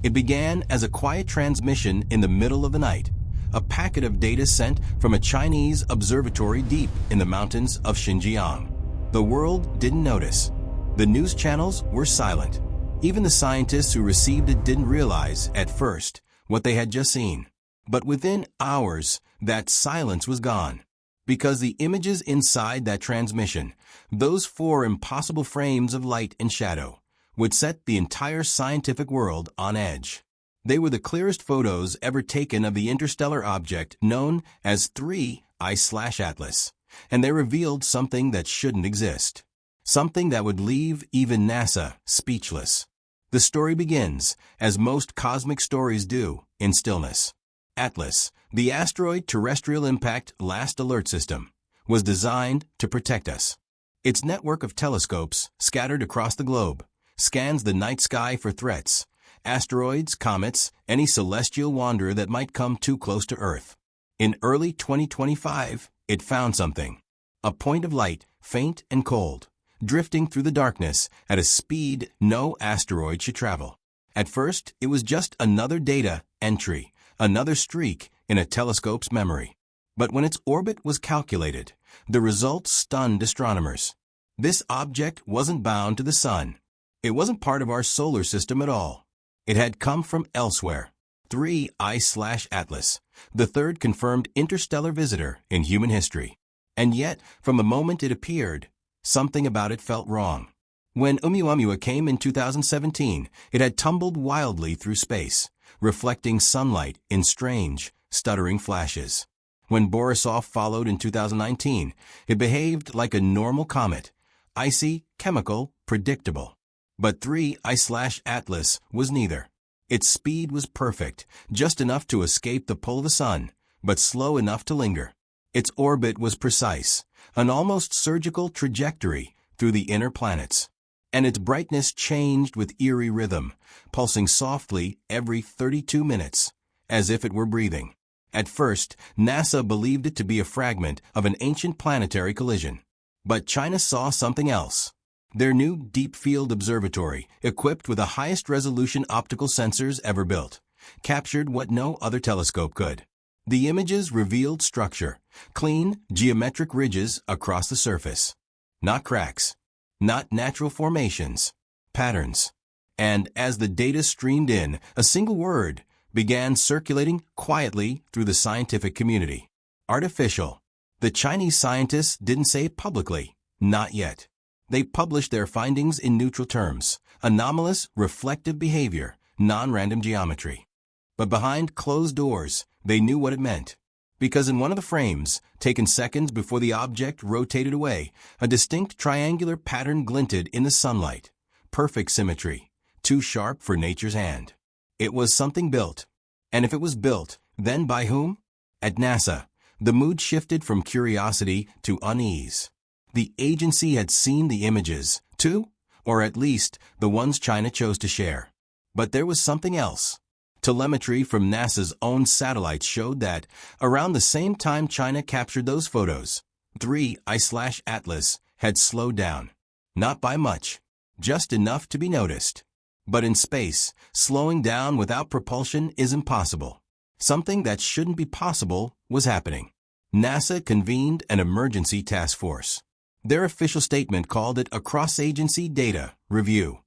It began as a quiet transmission in the middle of the night, a packet of data sent from a Chinese observatory deep in the mountains of Xinjiang. The world didn't notice. The news channels were silent. Even the scientists who received it didn't realize, at first, what they had just seen. But within hours, that silence was gone. Because the images inside that transmission, those 4 impossible frames of light and shadow, would set the entire scientific world on edge. They were the clearest photos ever taken of the interstellar object known as 3I/Atlas, and they revealed something that shouldn't exist. Something that would leave even NASA speechless. The story begins, as most cosmic stories do, in stillness. Atlas, the asteroid terrestrial impact last alert system, was designed to protect us. Its network of telescopes, scattered across the globe, scans the night sky for threats, asteroids, comets, any celestial wanderer that might come too close to Earth. In early 2025, it found something. A point of light, faint and cold, drifting through the darkness at a speed no asteroid should travel. At first, it was just another data entry, another streak in a telescope's memory. But when its orbit was calculated, the results stunned astronomers. This object wasn't bound to the sun. It wasn't part of our solar system at all. It had come from elsewhere. 3I/Atlas, the third confirmed interstellar visitor in human history. And yet, from the moment it appeared, something about it felt wrong. When Oumuamua came in 2017, it had tumbled wildly through space, reflecting sunlight in strange, stuttering flashes. When Borisov followed in 2019, it behaved like a normal comet, icy, chemical, predictable. But 3I/Atlas was neither. Its speed was perfect, just enough to escape the pull of the sun, but slow enough to linger. Its orbit was precise, an almost surgical trajectory through the inner planets. And its brightness changed with eerie rhythm, pulsing softly every 32 minutes, as if it were breathing. At first, NASA believed it to be a fragment of an ancient planetary collision. But China saw something else. Their new Deep Field Observatory, equipped with the highest resolution optical sensors ever built, captured what no other telescope could. The images revealed structure, clean, geometric ridges across the surface. Not cracks. Not natural formations. Patterns. And as the data streamed in, a single word began circulating quietly through the scientific community. Artificial. The Chinese scientists didn't say it publicly. Not yet. They published their findings in neutral terms. Anomalous, reflective behavior, non-random geometry. But behind closed doors, they knew what it meant. Because in one of the frames, taken seconds before the object rotated away, a distinct triangular pattern glinted in the sunlight. Perfect symmetry, too sharp for nature's hand. It was something built. And if it was built, then by whom? At NASA, the mood shifted from curiosity to unease. The agency had seen the images, too, or at least the ones China chose to share. But there was something else. Telemetry from NASA's own satellites showed that, around the same time China captured those photos, 3I/Atlas had slowed down. Not by much, just enough to be noticed. But in space, slowing down without propulsion is impossible. Something that shouldn't be possible was happening. NASA convened an emergency task force. Their official statement called it a cross-agency data review.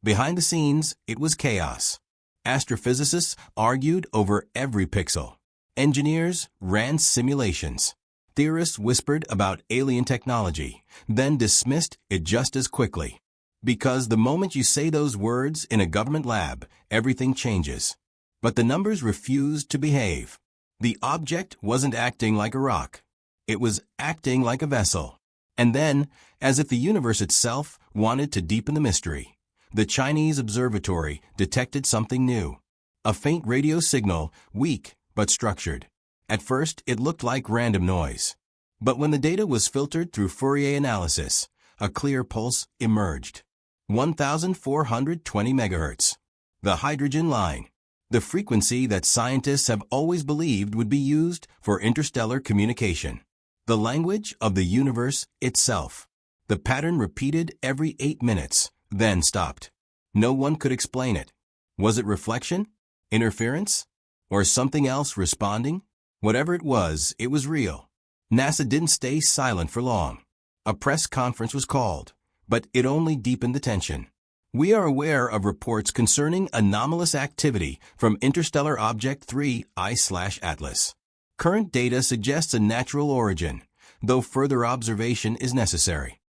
Behind the scenes, it was chaos. Astrophysicists argued over every pixel. Engineers ran simulations. Theorists whispered about alien technology, then dismissed it just as quickly. Because the moment you say those words in a government lab, everything changes. But the numbers refused to behave. The object wasn't acting like a rock. It was acting like a vessel. And then, as if the universe itself wanted to deepen the mystery, the Chinese observatory detected something new. A faint radio signal, weak but structured. At first, it looked like random noise. But when the data was filtered through Fourier analysis, a clear pulse emerged. 1,420 megahertz. The hydrogen line. The frequency that scientists have always believed would be used for interstellar communication. The language of the universe itself. The pattern repeated every 8 minutes, then stopped. No one could explain it. Was it reflection? Interference? Or something else responding? Whatever it was real. NASA didn't stay silent for long. A press conference was called, but it only deepened the tension. We are aware of reports concerning anomalous activity from interstellar object 3 I/Atlas. Current data suggests a natural origin, though further observation is necessary.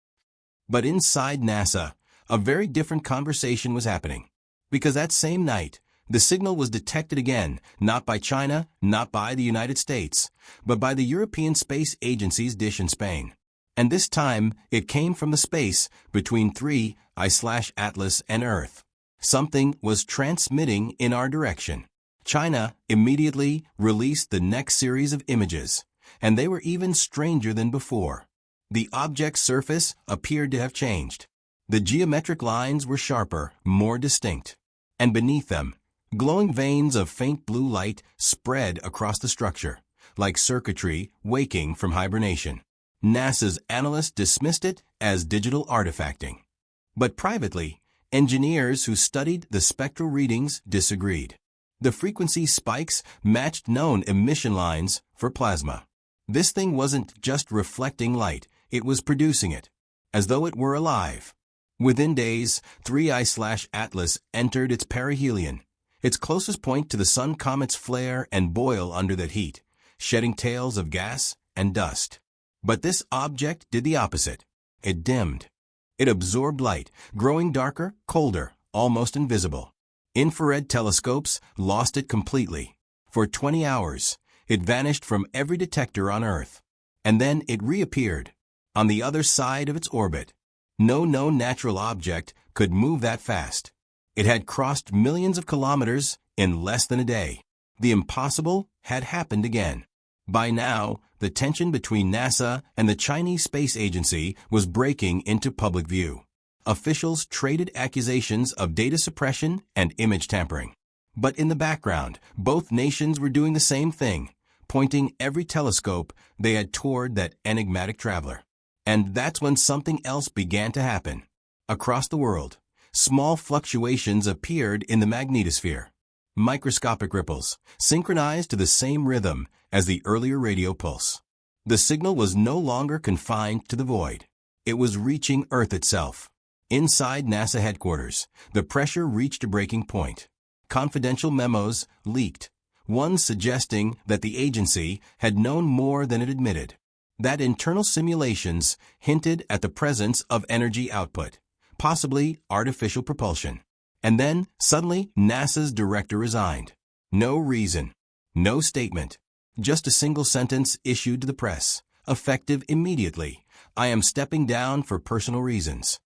But inside NASA, a very different conversation was happening. Because that same night, the signal was detected again, not by China, not by the United States, but by the European Space Agency's dish in Spain. And this time, it came from the space between 3 I/Atlas and Earth. Something was transmitting in our direction. China immediately released the next series of images, and they were even stranger than before. The object's surface appeared to have changed. The geometric lines were sharper, more distinct. And beneath them, glowing veins of faint blue light spread across the structure, like circuitry waking from hibernation. NASA's analysts dismissed it as digital artifacting. But privately, engineers who studied the spectral readings disagreed. The frequency spikes matched known emission lines for plasma. This thing wasn't just reflecting light, it was producing it, as though it were alive. Within days, 3 I/Atlas entered its perihelion, its closest point to the sun. Comets flare and boil under that heat, shedding tails of gas and dust. But this object did the opposite. It dimmed. It absorbed light, growing darker, colder, almost invisible. Infrared telescopes lost it completely. For 20 hours, it vanished from every detector on Earth. And then it reappeared, on the other side of its orbit. No known natural object could move that fast. It had crossed millions of kilometers in less than a day. The impossible had happened again. By now, the tension between NASA and the Chinese Space Agency was breaking into public view. Officials traded accusations of data suppression and image tampering. But in the background, both nations were doing the same thing, pointing every telescope they had toward that enigmatic traveler. And that's when something else began to happen. Across the world, small fluctuations appeared in the magnetosphere. Microscopic ripples, synchronized to the same rhythm as the earlier radio pulse. The signal was no longer confined to the void. It was reaching Earth itself. Inside NASA headquarters, the pressure reached a breaking point. Confidential memos leaked, one suggesting that the agency had known more than it admitted. That internal simulations hinted at the presence of energy output, possibly artificial propulsion. And then, suddenly, NASA's director resigned. No reason, no statement, just a single sentence issued to the press, effective immediately. I am stepping down for personal reasons.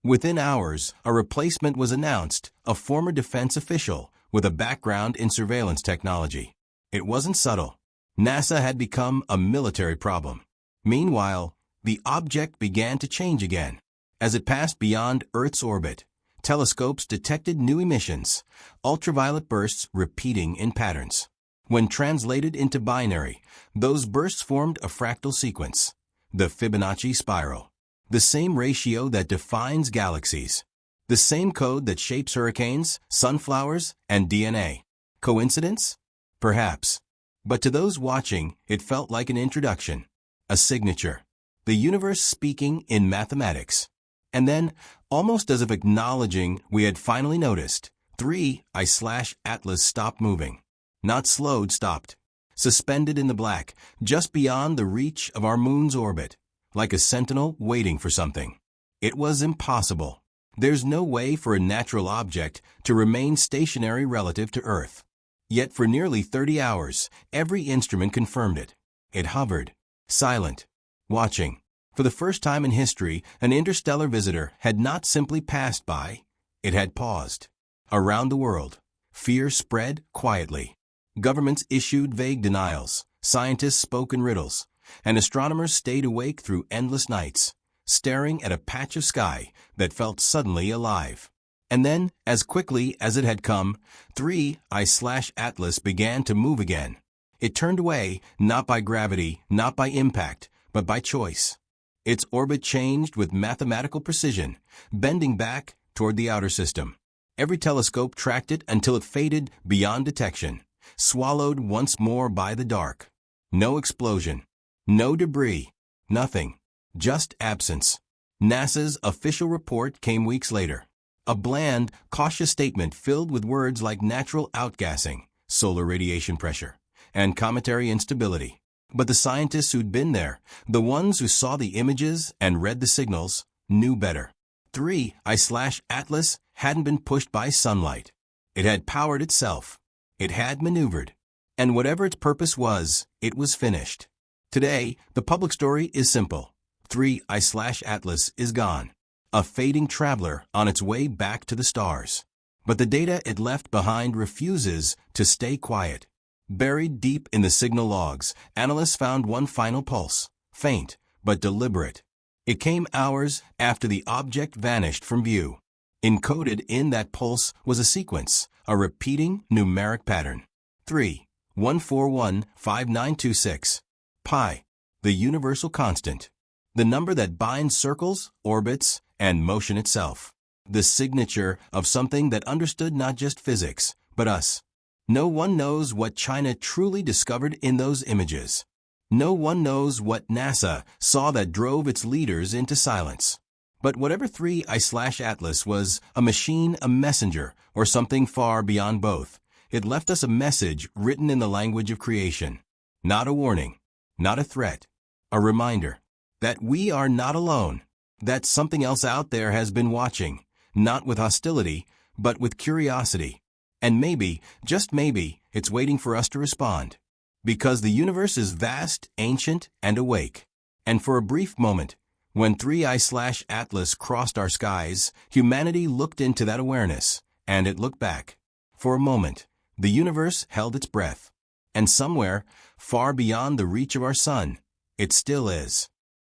Within hours, a replacement was announced, a former defense official with a background in surveillance technology. It wasn't subtle. NASA had become a military problem. Meanwhile, the object began to change again. As it passed beyond Earth's orbit, telescopes detected new emissions, ultraviolet bursts repeating in patterns. When translated into binary, those bursts formed a fractal sequence, the Fibonacci spiral. The same ratio that defines galaxies. The same code that shapes hurricanes, sunflowers, and DNA. Coincidence? Perhaps. But to those watching, it felt like an introduction, a signature. The universe speaking in mathematics. And then, almost as if acknowledging we had finally noticed, 3 I/Atlas stopped moving. Not slowed, stopped. Suspended in the black, just beyond the reach of our moon's orbit. Like a sentinel waiting for something. It was impossible. There's no way for a natural object to remain stationary relative to Earth. Yet for nearly 30 hours, every instrument confirmed it. It hovered, silent, watching. For the first time in history, an interstellar visitor had not simply passed by, it had paused. Around the world, fear spread quietly. Governments issued vague denials, scientists spoke in riddles, and astronomers stayed awake through endless nights, staring at a patch of sky that felt suddenly alive. And then, as quickly as it had come, 3 I/Atlas began to move again. It turned away, not by gravity, not by impact, but by choice. Its orbit changed with mathematical precision, bending back toward the outer system. Every telescope tracked it until it faded beyond detection, swallowed once more by the dark. No explosion, no debris, nothing, just absence. NASA's official report came weeks later. A bland, cautious statement filled with words like natural outgassing, solar radiation pressure, and cometary instability. But the scientists who'd been there, the ones who saw the images and read the signals, knew better. 3I/Atlas hadn't been pushed by sunlight. It had powered itself. It had maneuvered. And whatever its purpose was, it was finished. Today, the public story is simple. 3I/Atlas is gone. A fading traveler on its way back to the stars. But the data it left behind refuses to stay quiet. Buried deep in the signal logs, analysts found one final pulse, faint but deliberate. It came hours after the object vanished from view. Encoded in that pulse was a sequence, a repeating numeric pattern. 3.1415926. Pi, the universal constant. The number that binds circles, orbits, and motion itself. The signature of something that understood not just physics, but us. No one knows what China truly discovered in those images. No one knows what NASA saw that drove its leaders into silence. But whatever 3I/Atlas was, a machine, a messenger, or something far beyond both, it left us a message written in the language of creation. Not a warning, not a threat, a reminder that we are not alone, that something else out there has been watching, not with hostility, but with curiosity. And maybe, just maybe, it's waiting for us to respond. Because the universe is vast, ancient, and awake. And for a brief moment, when 3I/Atlas crossed our skies, humanity looked into that awareness, and it looked back. For a moment, the universe held its breath. And somewhere, far beyond the reach of our sun, it still is.